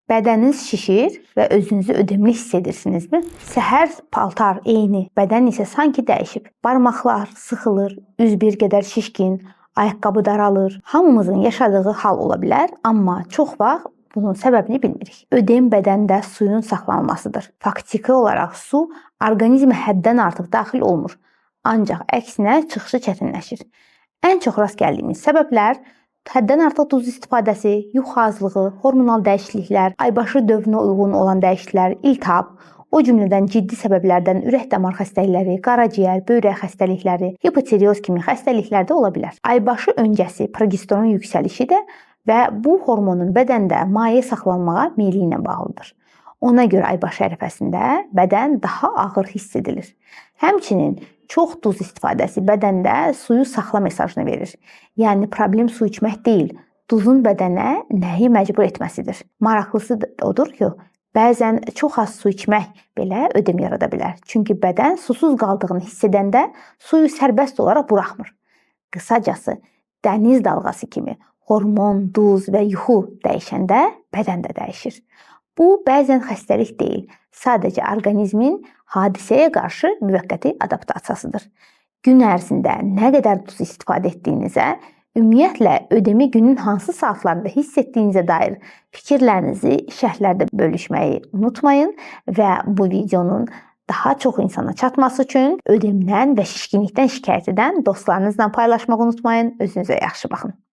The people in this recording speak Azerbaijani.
Bədəniniz şişir və özünüzü ödemli hiss edirsinizmi? Səhər paltar eyni, bədən isə sanki dəyişib. Barmaqlar sıxılır, üz bir qədər şişkin, ayaqqabı daralır. Hamımızın yaşadığı hal ola bilər, amma çox vaxt bunun səbəbini bilmirik. Ödem bədəndə suyun saxlanılmasıdır. Faktiki olaraq su orqanizmə həddən artıq daxil olmur. Ancaq əksinə çıxışı çətinləşir. Ən çox rast gəldiyimiz səbəblər həddən artıq duz istifadəsi, yuxu azlığı, hormonal dəyişikliklər, aybaşı dövrünə uyğun olan dəyişikliklər, iltihab, o cümlədən ciddi səbəblərdən ürək-damar xəstəlikləri, qaraciyər, böyrək xəstəlikləri, hipotireoz kimi xəstəliklər də ola bilər. Aybaşı öncəsi progesteron yüksəlişi də və bu hormonun bədəndə maye saxlanmağa meyli ilə bağlıdır. Ona görə aybaşı ərəfəsində bədən daha ağır hiss edilir. Həmçinin çox duz istifadəsi bədəndə suyu saxla mesajını verir. Yəni problem su içmək deyil, duzun bədənə nəyi məcbur etməsidir. Maraqlısı odur ki, bəzən çox az su içmək belə ödem yarada bilər. Çünki bədən susuz qaldığını hiss edəndə suyu sərbəst olaraq buraxmır. Qısacası, dəniz dalğası kimi hormon, duz və yuxu dəyişəndə bədən də dəyişir. Bu bəzən xəstəlik deyil, sadəcə orqanizmin hadisəyə qarşı müvəqqəti adaptasiyasıdır. Gün ərzində nə qədər duz istifadə etdiyinizə, ümumiyyətlə ödemi günün hansı saatlarında hiss etdiyinizə dair fikirlərinizi şərhlərdə bölüşməyi unutmayın və bu videonun daha çox insana çatması üçün ödemdən və şişkinlikdən şikayət edən dostlarınızla paylaşmağı unutmayın. Özünüzə yaxşı baxın.